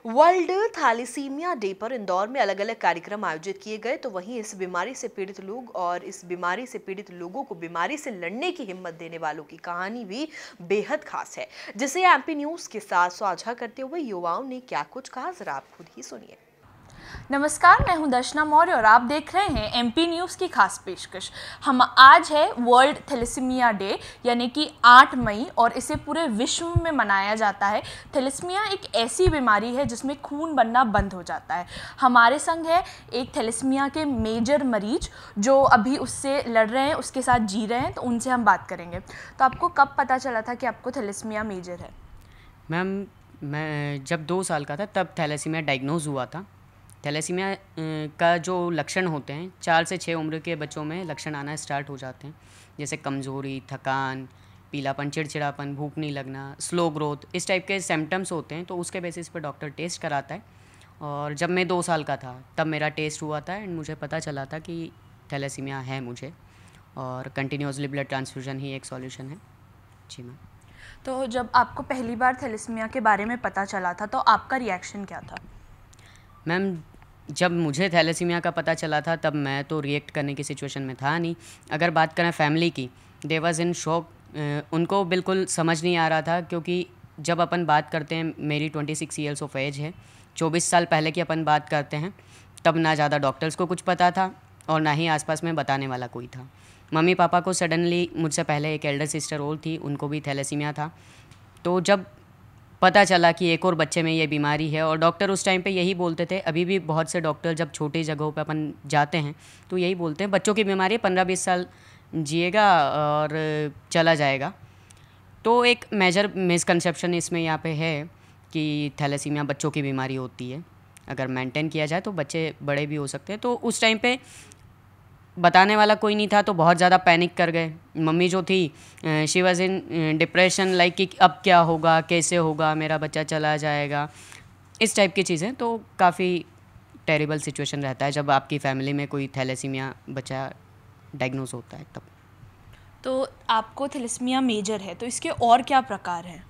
World thalassemia day पर इंदौर में अलग अलग कार्यक्रम आयोजित किए गए, तो वहीं इस बीमारी से पीड़ित लोग और इस बीमारी से पीड़ित लोगों को बीमारी से लड़ने की हिम्मत देने वालों की कहानी भी बेहद खास है, जिसे एमपी न्यूज के साथ साझा करते हुए युवाओं ने क्या कुछ कहा, जरा आप खुद ही सुनिए। नमस्कार, मैं हूं दर्शना मौर्य और आप देख रहे हैं एमपी न्यूज़ की खास पेशकश। हम आज है वर्ल्ड थैलेसीमिया डे यानी कि 8 मई और इसे पूरे विश्व में मनाया जाता है। थैलेसीमिया एक ऐसी बीमारी है जिसमें खून बनना बंद हो जाता है। हमारे संग है एक थैलेसीमिया के मेजर मरीज जो अभी उससे लड़ रहे हैं, उसके साथ जी रहे हैं, तो उनसे हम बात करेंगे। तो आपको कब पता चला था कि आपको थैलेसीमिया मेजर है? मैम, मैं जब 2 साल का था तब थैलेसीमिया डायग्नोज़ हुआ था। थैलेसीमिया का जो लक्षण होते हैं 4 से 6 उम्र के बच्चों में लक्षण आना स्टार्ट हो जाते हैं, जैसे कमज़ोरी, थकान, पीलापन, चिड़चिड़ापन, भूख नहीं लगना, स्लो ग्रोथ, इस टाइप के सिम्टम्स होते हैं। तो उसके बेसिस पे डॉक्टर टेस्ट कराता है और जब मैं 2 साल का था तब मेरा टेस्ट हुआ था एंड मुझे पता चला था कि थैलेसीमिया है मुझे, और कंटिन्यूअसली ब्लड ट्रांसफ्यूजन ही एक सॉल्यूशन है। जी मैम। तो जब आपको पहली बार थैलेसीमिया के बारे में पता चला था तो आपका रिएक्शन क्या था? मैम, जब मुझे थैलेसीमिया का पता चला था तब मैं तो रिएक्ट करने की सिचुएशन में था नहीं। अगर बात करें फैमिली की, दे वाज इन शॉक। उनको बिल्कुल समझ नहीं आ रहा था, क्योंकि जब अपन बात करते हैं, मेरी 26 ईयर्स ऑफ एज है, 24 साल पहले की अपन बात करते हैं, तब ना ज़्यादा डॉक्टर्स को कुछ पता था और ना ही आसपास में बताने वाला कोई था। मम्मी पापा को सडनली, मुझसे पहले एक एल्डर सिस्टर और थी, उनको भी थैलेसीमिया था। तो जब पता चला कि एक और बच्चे में ये बीमारी है, और डॉक्टर उस टाइम पे यही बोलते थे, अभी भी बहुत से डॉक्टर जब छोटी जगहों पे अपन जाते हैं तो यही बोलते हैं, बच्चों की बीमारी है, 15-20 साल जिएगा और चला जाएगा। तो एक मेजर मिसकंसेप्शन इसमें यहाँ पे है कि थैलेसीमिया बच्चों की बीमारी होती है। अगर मेंटेन किया जाए तो बच्चे बड़े भी हो सकते हैं। तो उस टाइम पे बताने वाला कोई नहीं था, तो बहुत ज़्यादा पैनिक कर गए। मम्मी जो थी, she was in depression, like कि अब क्या होगा, कैसे होगा, मेरा बच्चा चला जाएगा, इस टाइप की चीज़ें। तो काफ़ी टेरिबल सिचुएशन रहता है जब आपकी फैमिली में कोई थैलेसीमिया बच्चा डायग्नोज होता है तब। तो आपको थैलेसीमिया मेजर है, तो इसके और क्या प्रकार हैं?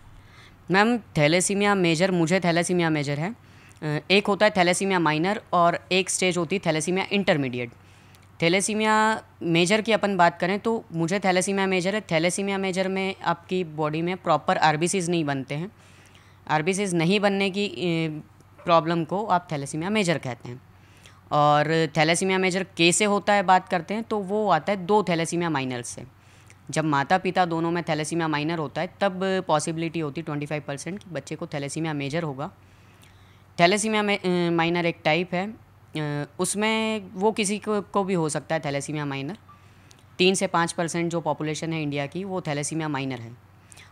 मैम, थैलेसीमिया मेजर, मुझे थैलेसीमिया मेजर है। एक होता है थैलेसीमिया माइनर और एक स्टेज होती है थैलेसीमिया इंटरमीडिएट। थैलेसीमिया मेजर की अपन बात करें तो मुझे थैलेसीमिया मेजर है। थैलेसीमिया मेजर में आपकी बॉडी में प्रॉपर आरबीसीज नहीं बनते हैं। आरबीसीज नहीं बनने की प्रॉब्लम को आप थैलेसीमिया मेजर कहते हैं। और थैलेसीमिया मेजर कैसे होता है बात करते हैं तो वो आता है 2 थैलेसीमिया माइनर से। जब माता पिता दोनों में थैलेसीमिया माइनर होता है तब पॉसिबिलिटी होती है 25% कि बच्चे को थैलेसीमिया मेजर होगा। थैलेसीमिया माइनर एक टाइप है, उसमें वो किसी को भी हो सकता है थैलेसीमिया माइनर। 3 से 5% जो पॉपुलेशन है इंडिया की, वो थैलेसीमिया माइनर है।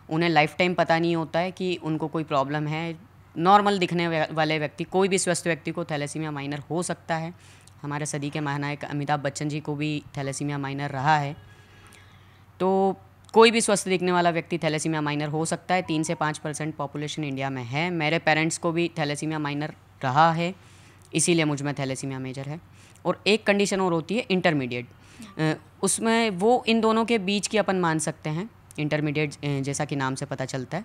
उन्हें लाइफ टाइम पता नहीं होता है कि उनको कोई प्रॉब्लम है। नॉर्मल दिखने वाले व्यक्ति, कोई भी स्वस्थ व्यक्ति को थैलेसीमिया माइनर हो सकता है। हमारे सदी के महानायक अमिताभ बच्चन जी को भी थैलेसीमिया माइनर रहा है। तो कोई भी स्वस्थ दिखने वाला व्यक्ति थैलेसीमिया माइनर हो सकता है। 3 से 5% पॉपुलेशन इंडिया में है। मेरे पेरेंट्स को भी थैलेसीमिया माइनर रहा है, इसीलिए मुझ में थैलेसीमिया मेजर है। और एक कंडीशन और होती है इंटरमीडिएट, उसमें वो इन दोनों के बीच की अपन मान सकते हैं। इंटरमीडिएट जैसा कि नाम से पता चलता है,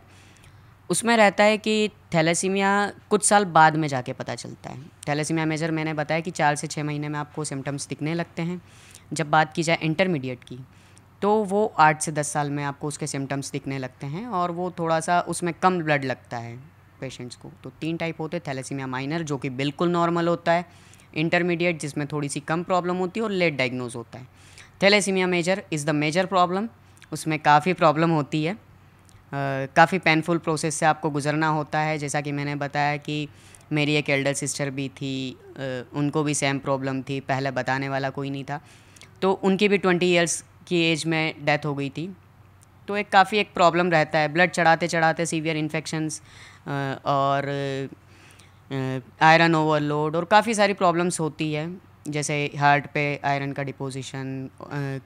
उसमें रहता है कि थैलेसीमिया कुछ साल बाद में जाके पता चलता है। थैलेसीमिया मेजर मैंने बताया कि 4 से 6 महीने में आपको सिम्टम्स दिखने लगते हैं। जब बात की जाए इंटरमीडिएट की तो वो 8 से 10 साल में आपको उसके सिम्टम्स दिखने लगते हैं, और वो थोड़ा सा उसमें कम ब्लड लगता है पेशेंट्स को। तो 3 टाइप होते हैं, थैलेसीमिया माइनर जो कि बिल्कुल नॉर्मल होता है, इंटरमीडिएट जिसमें थोड़ी सी कम प्रॉब्लम होती है, और लेट डायग्नोज होता है। Thalassemia major is the major problem. उसमें काफ़ी प्रॉब्लम होती है, काफ़ी पेनफुल प्रोसेस से आपको गुजरना होता है। जैसा कि मैंने बताया कि मेरी एक एल्डर सिस्टर भी थी, उनको भी सेम प्रॉब्लम थी, पहले बताने वाला कोई नहीं था, तो उनकी भी 20 ईयर्स की एज में डेथ हो गई थी। तो एक काफ़ी एक प्रॉब्लम रहता है, ब्लड चढ़ाते चढ़ाते सीवियर इन्फेक्शंस और आयरन ओवरलोड और काफ़ी सारी प्रॉब्लम्स होती है, जैसे हार्ट पे आयरन का डिपोजिशन,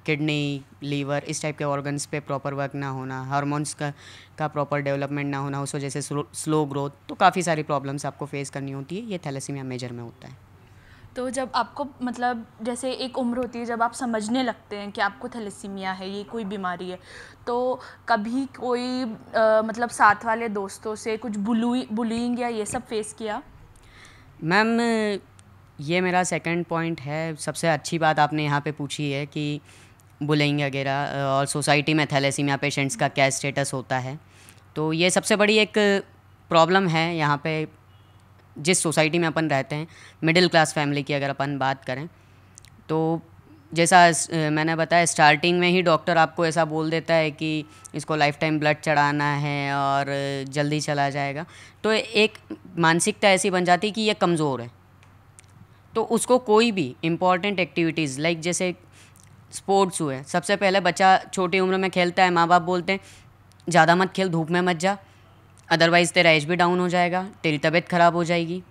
किडनी, लीवर, इस टाइप के ऑर्गन्स पे प्रॉपर वर्क ना होना, हार्मोन्स का प्रॉपर डेवलपमेंट ना होना, उस वजह से स्लो ग्रोथ। तो काफ़ी सारी प्रॉब्लम्स आपको फेस करनी होती है। ये थैलेसीमिया मेजर में होता है। तो जब आपको मतलब जैसे एक उम्र होती है जब आप समझने लगते हैं कि आपको थैलेसीमिया है, ये कोई बीमारी है, तो कभी कोई मतलब साथ वाले दोस्तों से कुछ बुलिंग या ये सब फेस किया? मैम, ये मेरा सेकंड पॉइंट है। सबसे अच्छी बात आपने यहाँ पे पूछी है कि बुलिंग वगैरह और सोसाइटी में थैलेसीमिया पेशेंट्स का क्या स्टेटस होता है। तो ये सबसे बड़ी एक प्रॉब्लम है यहाँ पे, जिस सोसाइटी में अपन रहते हैं। मिडिल क्लास फैमिली की अगर अपन बात करें तो जैसा मैंने बताया, स्टार्टिंग में ही डॉक्टर आपको ऐसा बोल देता है कि इसको लाइफ टाइम ब्लड चढ़ाना है और जल्दी चला जाएगा। तो एक मानसिकता ऐसी बन जाती है कि ये कमज़ोर है, तो उसको कोई भी इम्पॉर्टेंट एक्टिविटीज़ लाइक जैसे स्पोर्ट्स हुए, सबसे पहले बच्चा छोटी उम्र में खेलता है, माँ बाप बोलते हैं ज़्यादा मत खेल, धूप में मत जा, अदरवाइज़ तेरा एज भी डाउन हो जाएगा, तेरी तबीयत ख़राब हो जाएगी।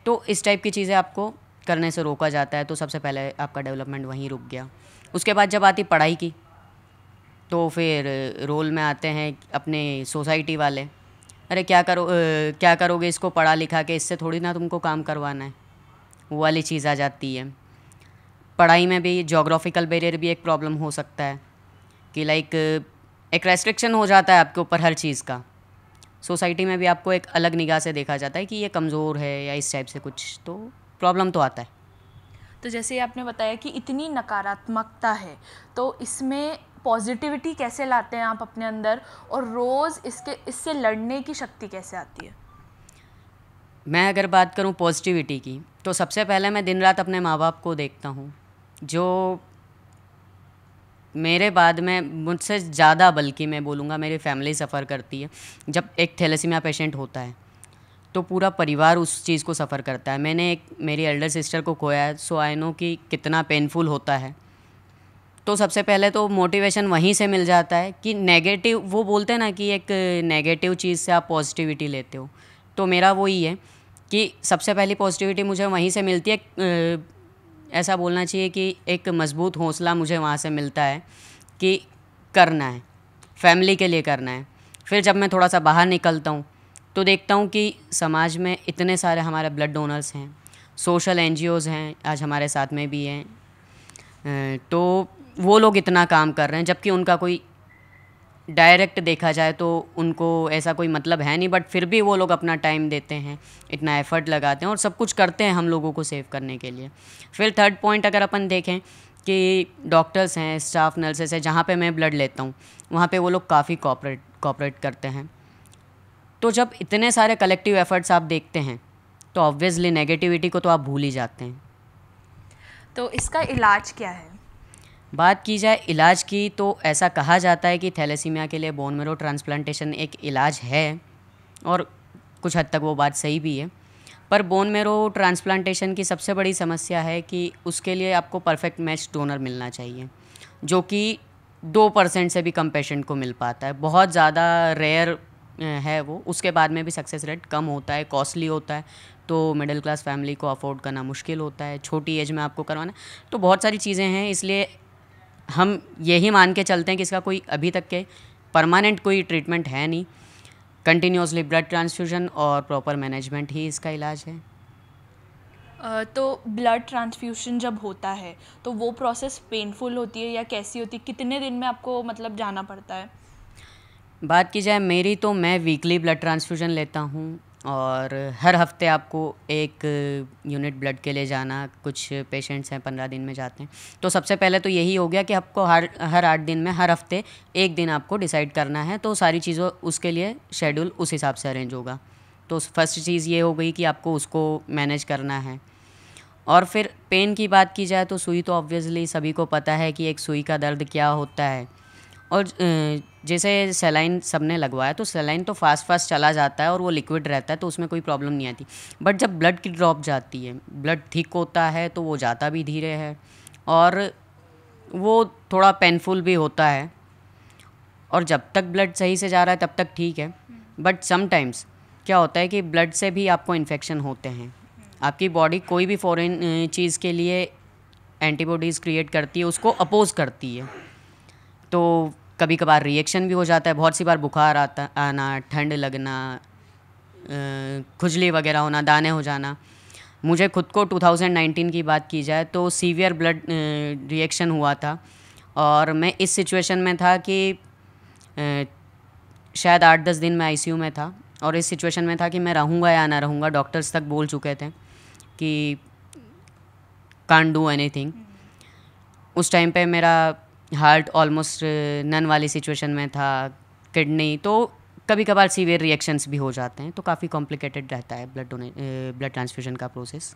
तो इस टाइप की चीज़ें आपको करने से रोका जाता है। तो सबसे पहले आपका डेवलपमेंट वहीं रुक गया। उसके बाद जब आती पढ़ाई की, तो फिर रोल में आते हैं अपने सोसाइटी वाले। अरे क्या करोगे इसको पढ़ा लिखा के, इससे थोड़ी ना तुमको काम करवाना है, वो वाली चीज़ आ जाती है। पढ़ाई में भी जोग्राफिकल बैरियर भी एक प्रॉब्लम हो सकता है कि लाइक एक रेस्ट्रिक्शन हो जाता है आपके ऊपर हर चीज़ का। सोसाइटी में भी आपको एक अलग निगाह से देखा जाता है कि ये कमज़ोर है या इस टाइप से कुछ, तो प्रॉब्लम तो आता है। तो जैसे आपने बताया कि इतनी नकारात्मकता है, तो इसमें पॉजिटिविटी कैसे लाते हैं आप अपने अंदर, और रोज़ इससे लड़ने की शक्ति कैसे आती है? मैं अगर बात करूं पॉजिटिविटी की, तो सबसे पहले मैं दिन रात अपने माँ बाप को देखता हूं, जो मेरे बाद में मुझसे ज़्यादा, बल्कि मैं बोलूँगा मेरी फैमिली सफ़र करती है। जब एक थैलेसीमिया पेशेंट होता है तो पूरा परिवार उस चीज़ को सफ़र करता है। मैंने एक मेरी एल्डर सिस्टर को खोया है, सो आई नो कि कितना पेनफुल होता है। तो सबसे पहले तो मोटिवेशन वहीं से मिल जाता है कि नेगेटिव, वो बोलते हैं ना कि एक नेगेटिव चीज़ से आप पॉजिटिविटी लेते हो, तो मेरा वही है कि सबसे पहली पॉजिटिविटी मुझे वहीं से मिलती है। ऐसा बोलना चाहिए कि एक मज़बूत हौसला मुझे वहाँ से मिलता है कि करना है, फैमिली के लिए करना है। फिर जब मैं थोड़ा सा बाहर निकलता हूँ तो देखता हूँ कि समाज में इतने सारे हमारे ब्लड डोनर्स हैं, सोशल एनजीओज़ हैं, आज हमारे साथ में भी हैं। तो वो लोग इतना काम कर रहे हैं, जबकि उनका कोई डायरेक्ट देखा जाए तो उनको ऐसा कोई मतलब है नहीं, बट फिर भी वो लोग अपना टाइम देते हैं, इतना एफर्ट लगाते हैं और सब कुछ करते हैं हम लोगों को सेव करने के लिए। फिर थर्ड पॉइंट अगर अपन देखें कि डॉक्टर्स हैं, स्टाफ नर्सेस हैं, जहाँ पे मैं ब्लड लेता हूँ वहाँ पे वो लोग काफ़ी कोऑपरेट करते हैं। तो जब इतने सारे कलेक्टिव एफर्ट्स आप देखते हैं तो ऑब्वियसली नेगेटिविटी को तो आप भूल ही जाते हैं। तो इसका इलाज क्या है? बात की जाए इलाज की, तो ऐसा कहा जाता है कि थैलेसीमिया के लिए बोन मैरो ट्रांसप्लांटेशन एक इलाज है, और कुछ हद तक वो बात सही भी है। पर बोन मैरो ट्रांसप्लांटेशन की सबसे बड़ी समस्या है कि उसके लिए आपको परफेक्ट मैच डोनर मिलना चाहिए, जो कि 2% से भी कम पेशेंट को मिल पाता है। बहुत ज़्यादा रेयर है वो। उसके बाद में भी सक्सेस रेट कम होता है, कॉस्टली होता है, तो मिडिल क्लास फैमिली को अफोर्ड करना मुश्किल होता है, छोटी एज में आपको करवाना। तो बहुत सारी चीज़ें हैं, इसलिए हम यही मान के चलते हैं कि इसका कोई अभी तक के परमानेंट कोई ट्रीटमेंट है नहीं। कंटिन्यूसली ब्लड ट्रांसफ्यूजन और प्रॉपर मैनेजमेंट ही इसका इलाज है। तो ब्लड ट्रांसफ्यूशन जब होता है तो वो प्रोसेस पेनफुल होती है या कैसी होती है? कितने दिन में आपको मतलब जाना पड़ता है? बात की जाए मेरी, तो मैं वीकली ब्लड ट्रांसफ्यूजन लेता हूँ, और हर हफ्ते आपको एक यूनिट ब्लड के लिए जाना। कुछ पेशेंट्स हैं 15 दिन में जाते हैं। तो सबसे पहले तो यही हो गया कि आपको हर 8 दिन में हर हफ्ते एक दिन आपको डिसाइड करना है, तो सारी चीज़ों उसके लिए शेड्यूल उस हिसाब से अरेंज होगा। तो फर्स्ट चीज़ ये हो गई कि आपको उसको मैनेज करना है। और फिर पेन की बात की जाए तो सुई तो ऑब्वियसली सभी को पता है कि एक सुई का दर्द क्या होता है। और जैसे सेलाइन सबने लगवाया, तो सेलाइन तो फास्ट चला जाता है और वो लिक्विड रहता है, तो उसमें कोई प्रॉब्लम नहीं आती। बट जब ब्लड की ड्रॉप जाती है, ब्लड थिक होता है, तो वो जाता भी धीरे है और वो थोड़ा पेनफुल भी होता है। और जब तक ब्लड सही से जा रहा है तब तक ठीक है, बट समटाइम्स क्या होता है कि ब्लड से भी आपको इन्फेक्शन होते हैं। आपकी बॉडी कोई भी फॉरेन चीज़ के लिए एंटीबॉडीज़ क्रिएट करती है, उसको अपोज करती है, तो कभी कभार रिएक्शन भी हो जाता है। बहुत सी बार बुखार आना, ठंड लगना, खुजली वगैरह होना, दाने हो जाना। मुझे खुद को 2019 की बात की जाए तो सीवियर ब्लड रिएक्शन हुआ था, और मैं इस सिचुएशन में था कि शायद 8-10 दिन मैं आईसीयू में था, और इस सिचुएशन में था कि मैं रहूँगा या ना रहूँगा। डॉक्टर्स तक बोल चुके थे, कि कांट डू एनीथिंग। उस टाइम पे मेरा हार्ट ऑलमोस्ट नन वाली सिचुएशन में था, किडनी, तो कभी कभार सीवियर रिएक्शंस भी हो जाते हैं, तो काफ़ी कॉम्प्लिकेटेड रहता है ब्लड ट्रांसफ्यूजन का प्रोसेस।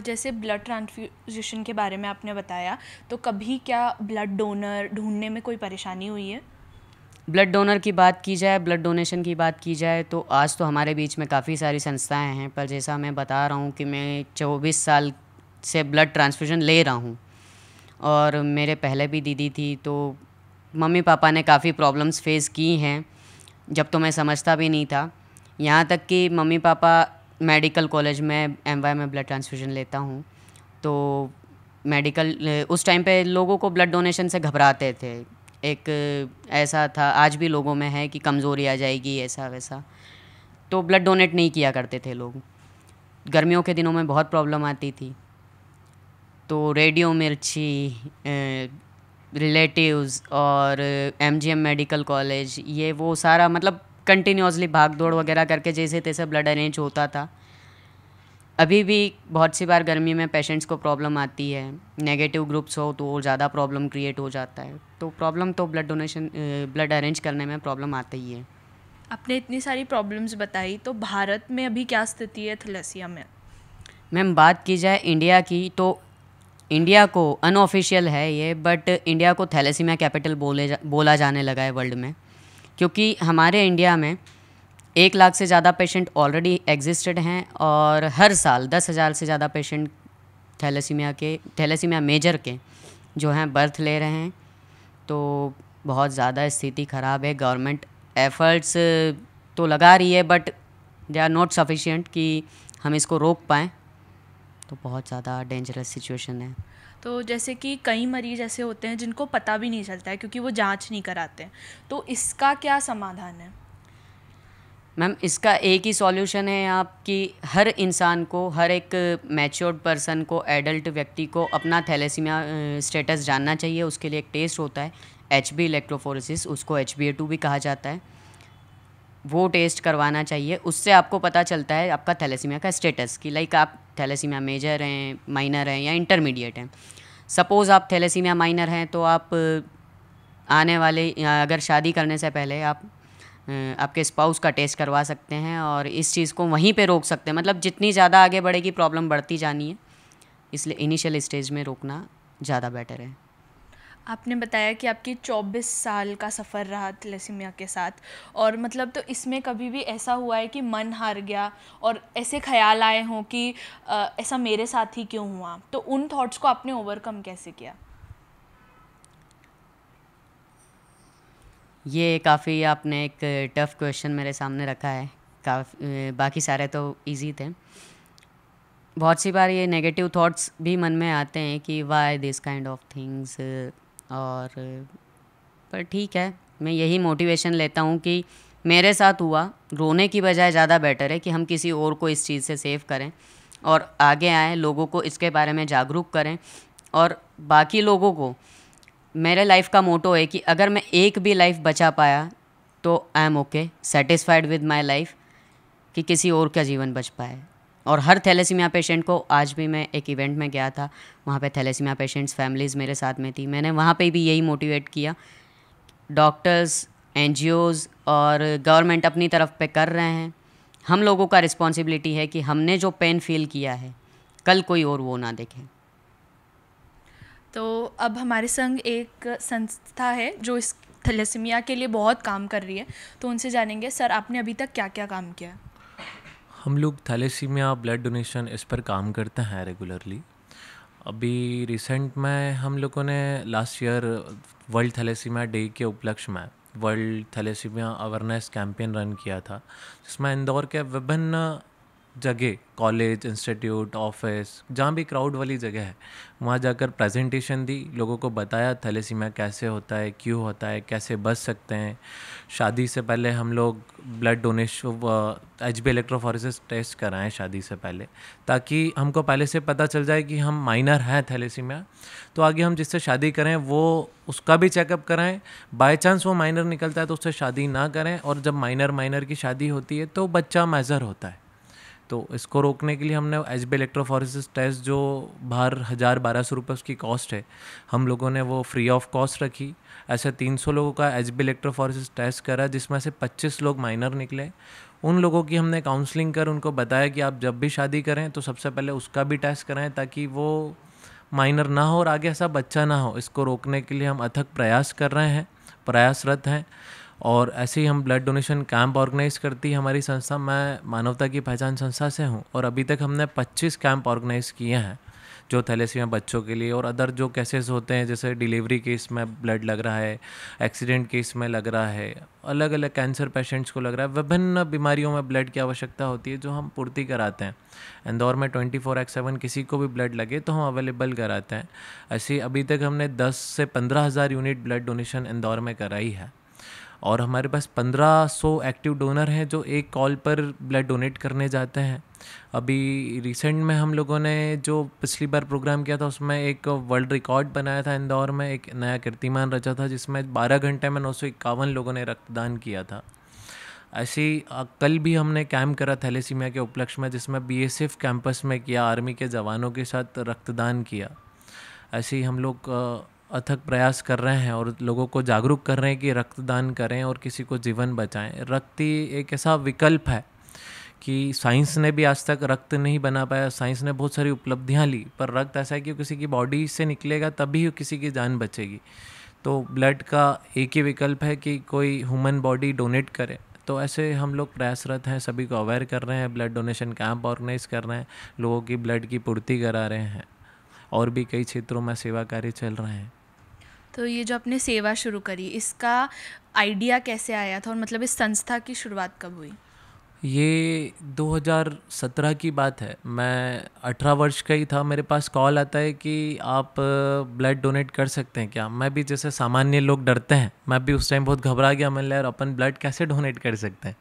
जैसे ब्लड ट्रांसफ्यूजन के बारे में आपने बताया, तो कभी क्या ब्लड डोनर ढूंढने में कोई परेशानी हुई है? ब्लड डोनर की बात की जाए, ब्लड डोनेशन की बात की जाए, तो आज तो हमारे बीच में काफ़ी सारी संस्थाएं हैं, पर जैसा मैं बता रहा हूँ कि मैं 24 साल से ब्लड ट्रांसफ्यूजन ले रहा हूँ, और मेरे पहले भी दीदी थी, तो मम्मी पापा ने काफ़ी प्रॉब्लम्स फेस की हैं जब तो मैं समझता भी नहीं था। यहाँ तक कि मम्मी पापा मेडिकल कॉलेज में MY में ब्लड ट्रांसफ्यूजन लेता हूँ, तो मेडिकल उस टाइम पे लोगों को ब्लड डोनेशन से घबराते थे। एक ऐसा था, आज भी लोगों में है कि कमज़ोरी आ जाएगी, ऐसा वैसा, तो ब्लड डोनेट नहीं किया करते थे लोग। गर्मियों के दिनों में बहुत प्रॉब्लम आती थी, तो रेडियो मिर्ची, रिलेटिव्स और MGM मेडिकल कॉलेज, ये वो सारा मतलब कंटिन्यूसली भाग दौड़ वगैरह करके जैसे तैसे ब्लड अरेंज होता था। अभी भी बहुत सी बार गर्मी में पेशेंट्स को प्रॉब्लम आती है, नेगेटिव ग्रुप्स हो तो ज़्यादा प्रॉब्लम क्रिएट हो जाता है, तो प्रॉब्लम तो ब्लड अरेंज करने में प्रॉब्लम आती ही है। आपने इतनी सारी प्रॉब्लम्स बताई, तो भारत में अभी क्या स्थिति है थैलेसीमिया में? मैम, बात की जाए इंडिया की, तो इंडिया को अनऑफिशियल है ये, बट इंडिया को थैलेसीमिया कैपिटल बोला जाने लगा है वर्ल्ड में, क्योंकि हमारे इंडिया में 1 लाख से ज़्यादा पेशेंट ऑलरेडी एग्जिस्टेड हैं, और हर साल 10,000 से ज़्यादा पेशेंट थैलेसीमिया मेजर के जो हैं बर्थ ले रहे हैं। तो बहुत ज़्यादा स्थिति ख़राब है। गवर्नमेंट एफर्ट्स तो लगा रही है, but they are not sufficient कि हम इसको रोक पाएँ, तो बहुत ज़्यादा डेंजरस सिचुएशन है। तो जैसे कि कई मरीज ऐसे होते हैं जिनको पता भी नहीं चलता है क्योंकि वो जांच नहीं कराते हैं, तो इसका क्या समाधान है? मैम, इसका एक ही सॉल्यूशन है आपकी, हर इंसान को, हर एक मैच्योर्ड पर्सन को, एडल्ट व्यक्ति को अपना थैलेसीमिया स्टेटस जानना चाहिए। उसके लिए एक टेस्ट होता है HB इलेक्ट्रोफोरेसिस, उसको HbA2 भी कहा जाता है, वो टेस्ट करवाना चाहिए। उससे आपको पता चलता है आपका थैलेसीमिया का स्टेटस कि लाइक आप थैलेसीमिया मेजर हैं, माइनर हैं या इंटरमीडिएट हैं। सपोज़ आप थैलेसीमिया माइनर हैं, तो आप आने वाले अगर शादी करने से पहले आप आपके स्पाउस का टेस्ट करवा सकते हैं, और इस चीज़ को वहीं पे रोक सकते हैं। मतलब जितनी ज़्यादा आगे बढ़ेगी प्रॉब्लम बढ़ती जानी है, इसलिए इनिशियल स्टेज में रोकना ज़्यादा बेटर है। आपने बताया कि आपकी 24 साल का सफ़र रहा थैलेसीमिया के साथ, और मतलब तो इसमें कभी भी ऐसा हुआ है कि मन हार गया और ऐसे ख्याल आए हों कि ऐसा मेरे साथ ही क्यों हुआ, तो उन थॉट्स को आपने ओवरकम कैसे किया? ये काफ़ी आपने एक टफ़ क्वेश्चन मेरे सामने रखा है। बाकी सारे तो इजी थे। बहुत सी बार ये नेगेटिव थॉट्स भी मन में आते हैं कि why this kind of things, और पर ठीक है, मैं यही मोटिवेशन लेता हूँ कि मेरे साथ हुआ, रोने की बजाय ज़्यादा बेटर है कि हम किसी और को इस चीज़ से सेव करें और आगे आएँ, लोगों को इसके बारे में जागरूक करें। और बाकी लोगों को, मेरे लाइफ का मोटो है कि अगर मैं एक भी लाइफ बचा पाया तो I am okay, satisfied with my life, कि किसी और का जीवन बच पाए। और हर थैलेसीमिया पेशेंट को, आज भी मैं एक इवेंट में गया था, वहाँ पे थैलेसीमिया पेशेंट्स फैमिलीज़ मेरे साथ में थी, मैंने वहाँ पे भी यही मोटिवेट किया। डॉक्टर्स, NGOs और गवर्नमेंट अपनी तरफ पे कर रहे हैं, हम लोगों का रिस्पॉन्सिबिलिटी है कि हमने जो पेन फील किया है कल कोई और वो ना देखे। तो अब हमारे संग एक संस्था है जो इस थैलेसीमिया के लिए बहुत काम कर रही है, तो उनसे जानेंगे, सर आपने अभी तक क्या क्या काम किया? हम लोग थैलेसीमिया ब्लड डोनेशन इस पर काम करते हैं रेगुलरली। अभी रिसेंट में हम लोगों ने last year world thalassemia day के उपलक्ष्य में world thalassemia awareness campaign run किया था, जिसमें इंदौर के विभिन्न जगह, कॉलेज, इंस्टीट्यूट, ऑफिस, जहाँ भी क्राउड वाली जगह है, वहाँ जाकर प्रेजेंटेशन दी, लोगों को बताया थैलेसीमिया कैसे होता है, क्यों होता है, कैसे बच सकते हैं। शादी से पहले हम लोग blood donation, HB electrophoresis test कराएं शादी से पहले, ताकि हमको पहले से पता चल जाए कि हम माइनर हैं थैलेसीमिया, तो आगे हम जिससे शादी करें वो उसका भी चेकअप कराएं। बाय चांस वो माइनर निकलता है तो उससे शादी ना करें, और जब माइनर की शादी होती है तो बच्चा मेजर होता है। तो इसको रोकने के लिए हमने HB इलेक्ट्रोफोरेसिस टेस्ट जो बाहर 1000-1200 रुपये उसकी कॉस्ट है, हम लोगों ने वो फ्री ऑफ कॉस्ट रखी। ऐसे 300 लोगों का HB इलेक्ट्रोफोरेसिस टेस्ट करा, जिसमें से 25 लोग माइनर निकले। उन लोगों की हमने काउंसलिंग कर उनको बताया कि आप जब भी शादी करें तो सबसे पहले उसका भी टेस्ट कराएं, ताकि वो माइनर ना हो और आगे ऐसा बच्चा ना हो। इसको रोकने के लिए हम अथक प्रयास कर रहे हैं, प्रयासरत हैं। और ऐसे ही हम ब्लड डोनेशन कैंप ऑर्गेनाइज़ करती है हमारी संस्था। मैं मानवता की पहचान संस्था से हूँ और अभी तक हमने 25 कैंप ऑर्गेनाइज़ किए हैं जो थैलेसीमिया बच्चों के लिए, और अदर जो केसेस होते हैं जैसे डिलीवरी केस में ब्लड लग रहा है, एक्सीडेंट केस में लग रहा है, अलग अलग कैंसर पेशेंट्स को लग रहा है, विभिन्न बीमारियों में ब्लड की आवश्यकता होती है जो हम पूर्ति कराते हैं। इंदौर में 24/7 किसी को भी ब्लड लगे तो हम अवेलेबल कराते हैं। ऐसे अभी तक हमने 10 से 15 हज़ार यूनिट ब्लड डोनेशन इंदौर में कराई है और हमारे पास 1500 एक्टिव डोनर हैं जो एक कॉल पर ब्लड डोनेट करने जाते हैं। अभी रिसेंट में हम लोगों ने जो पिछली बार प्रोग्राम किया था उसमें एक वर्ल्ड रिकॉर्ड बनाया था इंदौर में, एक नया कीर्तिमान रचा था जिसमें 12 घंटे में 951 लोगों ने रक्तदान किया था। ऐसे ही कल भी हमने कैंप करा थैलेसीमिया के उपलक्ष्य में, जिसमें BSF कैंपस में किया, आर्मी के जवानों के साथ रक्तदान किया। ऐसे ही हम लोग अथक प्रयास कर रहे हैं और लोगों को जागरूक कर रहे हैं कि रक्तदान करें और किसी को जीवन बचाएं। रक्त ही एक ऐसा विकल्प है कि साइंस ने भी आज तक रक्त नहीं बना पाया, साइंस ने बहुत सारी उपलब्धियां ली, पर रक्त ऐसा है कि किसी की बॉडी से निकलेगा तभी किसी की जान बचेगी। तो ब्लड का एक ही विकल्प है कि कोई ह्यूमन बॉडी डोनेट करे। तो ऐसे हम लोग प्रयासरत हैं, सभी को अवेयर कर रहे हैं, ब्लड डोनेशन कैंप ऑर्गेनाइज कर रहे हैं, लोगों की ब्लड की पूर्ति करा रहे हैं और भी कई क्षेत्रों में सेवा कार्य चल रहे हैं। तो ये जो आपने सेवा शुरू करी, इसका आइडिया कैसे आया था और मतलब इस संस्था की शुरुआत कब हुई? ये 2017 की बात है। मैं 18 वर्ष का ही था, मेरे पास कॉल आता है कि आप ब्लड डोनेट कर सकते हैं क्या। मैं भी जैसे सामान्य लोग डरते हैं, मैं भी उस टाइम बहुत घबरा गया। मैंने यार अपन ब्लड कैसे डोनेट कर सकते हैं,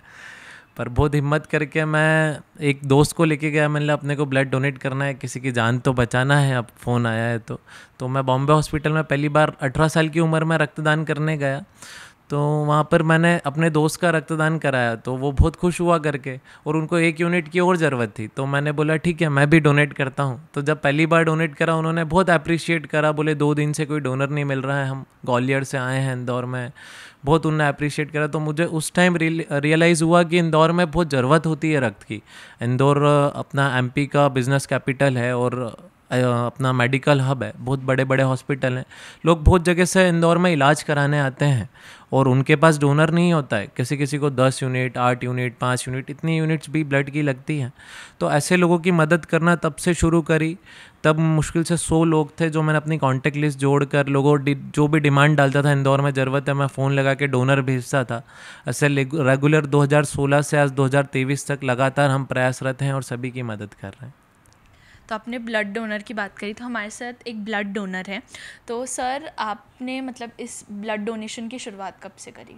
पर बहुत हिम्मत करके मैं एक दोस्त को लेके गया। मैंने अपने को ब्लड डोनेट करना है, किसी की जान तो बचाना है, अब फ़ोन आया है तो मैं बॉम्बे हॉस्पिटल में पहली बार 18 साल की उम्र में रक्तदान करने गया। तो वहाँ पर मैंने अपने दोस्त का रक्तदान कराया, तो वो बहुत खुश हुआ करके, और उनको 1 यूनिट की और ज़रूरत थी। तो मैंने बोला ठीक है मैं भी डोनेट करता हूँ। तो जब पहली बार डोनेट करा उन्होंने बहुत अप्रिशिएट करा, बोले 2 दिन से कोई डोनर नहीं मिल रहा है, हम ग्वालियर से आए हैं इंदौर में, बहुत उन्होंने अप्रिशिएट करा। तो मुझे उस टाइम रियलाइज़ हुआ कि इंदौर में बहुत ज़रूरत होती है रक्त की। इंदौर अपना MP का बिज़नेस कैपिटल है और अपना मेडिकल हब है, बहुत बड़े बड़े हॉस्पिटल हैं, लोग बहुत जगह से इंदौर में इलाज कराने आते हैं और उनके पास डोनर नहीं होता है। किसी किसी को 10 यूनिट, 8 यूनिट, 5 यूनिट, इतनी यूनिट्स भी ब्लड की लगती हैं। तो ऐसे लोगों की मदद करना तब से शुरू करी। तब मुश्किल से 100 लोग थे जो मैंने अपनी कॉन्टेक्ट लिस्ट जोड़कर लोगों जो भी डिमांड डालता था इंदौर में ज़रूरत है, मैं फ़ोन लगा के डोनर भेजता था। ऐसे रेगुलर 2016 से आज 2023 तक लगातार हम प्रयासरत हैं और सभी की मदद कर रहे हैं। तो आपने ब्लड डोनर की बात करी, तो हमारे साथ एक ब्लड डोनर है। तो सर आपने मतलब इस ब्लड डोनेशन की शुरुआत कब से करी?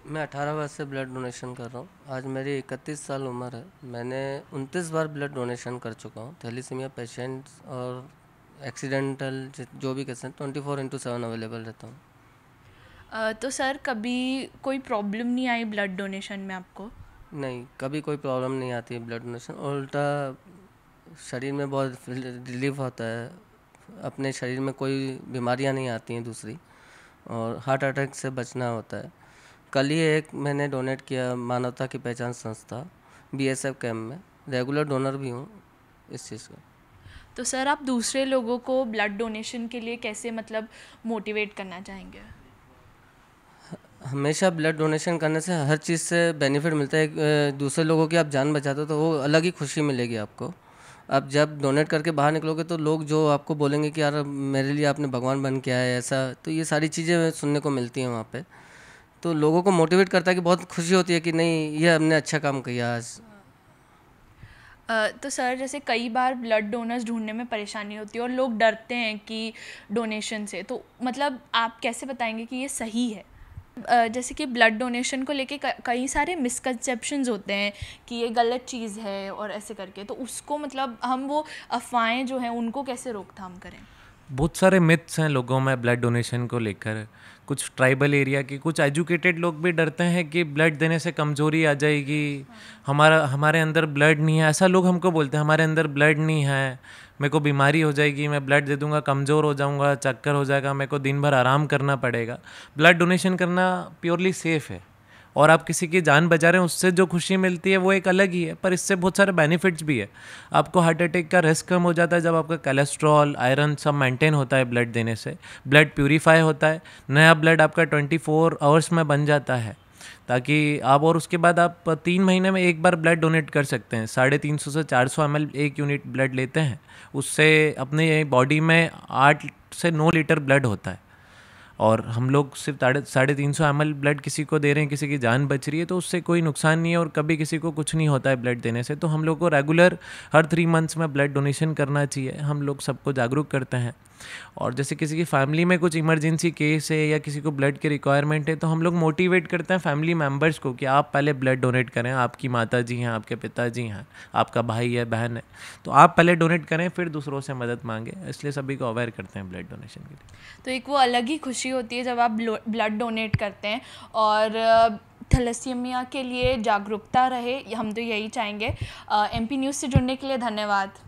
मैं 18 वर्ष से ब्लड डोनेशन कर रहा हूँ। आज मेरी 31 साल उम्र है। मैंने 29 बार ब्लड डोनेशन कर चुका हूँ। थैलेसीमिया पेशेंट्स और एक्सीडेंटल जो भी केस हैं 24/7 अवेलेबल रहता हूँ। तो सर कभी कोई प्रॉब्लम नहीं आई ब्लड डोनेशन में आपको? नहीं, कभी कोई प्रॉब्लम नहीं आती है ब्लड डोनेशन। उल्टा शरीर में बहुत रिलीफ होता है, अपने शरीर में कोई बीमारियां नहीं आती हैं दूसरी, और हार्ट अटैक से बचना होता है। कल ही एक मैंने डोनेट किया मानवता की पहचान संस्था BSF कैंप में, रेगुलर डोनर भी हूँ इस चीज़ का। तो सर आप दूसरे लोगों को ब्लड डोनेशन के लिए कैसे मतलब मोटिवेट करना चाहेंगे? हमेशा ब्लड डोनेशन करने से हर चीज़ से बेनिफिट मिलता है। दूसरे लोगों की आप जान बचाते हो तो वो अलग ही खुशी मिलेगी आपको। आप जब डोनेट करके बाहर निकलोगे तो लोग जो आपको बोलेंगे कि यार मेरे लिए आपने भगवान बन के आया ऐसा, तो ये सारी चीज़ें सुनने को मिलती हैं वहाँ पे। तो लोगों को मोटिवेट करता है कि बहुत खुशी होती है कि नहीं ये हमने अच्छा काम किया आज। तो सर जैसे कई बार ब्लड डोनर्स ढूंढने में परेशानी होती है और लोग डरते हैं कि डोनेशन से, तो मतलब आप कैसे बताएंगे कि ये सही है? जैसे कि ब्लड डोनेशन को लेके कई सारे मिसकंसेप्शंस होते हैं कि ये गलत चीज़ है और ऐसे करके, तो उसको मतलब हम वो अफवाहें जो हैं उनको कैसे रोकथाम करें? बहुत सारे मिथ्स हैं लोगों में ब्लड डोनेशन को लेकर। कुछ ट्राइबल एरिया के कुछ एजुकेटेड लोग भी डरते हैं कि ब्लड देने से कमज़ोरी आ जाएगी, हमारे अंदर ब्लड नहीं है। ऐसा लोग हमको बोलते हैं, हमारे अंदर ब्लड नहीं है, मेरे को बीमारी हो जाएगी, मैं ब्लड दे दूंगा कमज़ोर हो जाऊंगा, चक्कर हो जाएगा, मेरे को दिन भर आराम करना पड़ेगा। ब्लड डोनेशन करना प्योरली सेफ़ है और आप किसी की जान बचा रहे हैं, उससे जो खुशी मिलती है वो एक अलग ही है, पर इससे बहुत सारे बेनिफिट्स भी है। आपको हार्ट अटैक का रिस्क कम हो जाता है जब आपका कोलेस्ट्रॉल, आयरन सब मेंटेन होता है ब्लड देने से। ब्लड प्यूरीफाई होता है, नया ब्लड आपका 24 आवर्स में बन जाता है, ताकि आप, और उसके बाद आप 3 महीने में एक बार ब्लड डोनेट कर सकते हैं। 350 से 400 ml एक यूनिट ब्लड लेते हैं, उससे अपने बॉडी में 8 से 9 लीटर ब्लड होता है। और हम लोग सिर्फ 350 ml ब्लड किसी को दे रहे हैं, किसी की जान बच रही है, तो उससे कोई नुकसान नहीं है और कभी किसी को कुछ नहीं होता है ब्लड देने से। तो हम लोग को रेगुलर हर 3 मंथ्स में ब्लड डोनेशन करना चाहिए। हम लोग सबको जागरूक करते हैं। और जैसे किसी की फैमिली में कुछ इमरजेंसी केस है या किसी को ब्लड की रिक्वायरमेंट है, तो हम लोग मोटिवेट करते हैं फैमिली मेम्बर्स को कि आप पहले ब्लड डोनेट करें। आपकी माता जी हैं, आपके पिताजी हैं, आपका भाई है, बहन है, तो आप पहले डोनेट करें, फिर दूसरों से मदद मांगे। इसलिए सभी को अवेयर करते हैं ब्लड डोनेशन के लिए। तो एक वो अलग ही खुशी होती है जब आप ब्लड डोनेट करते हैं और थैलेसीमिया के लिए जागरूकता रहे, हम तो यही चाहेंगे। MP न्यूज़ से जुड़ने के लिए धन्यवाद।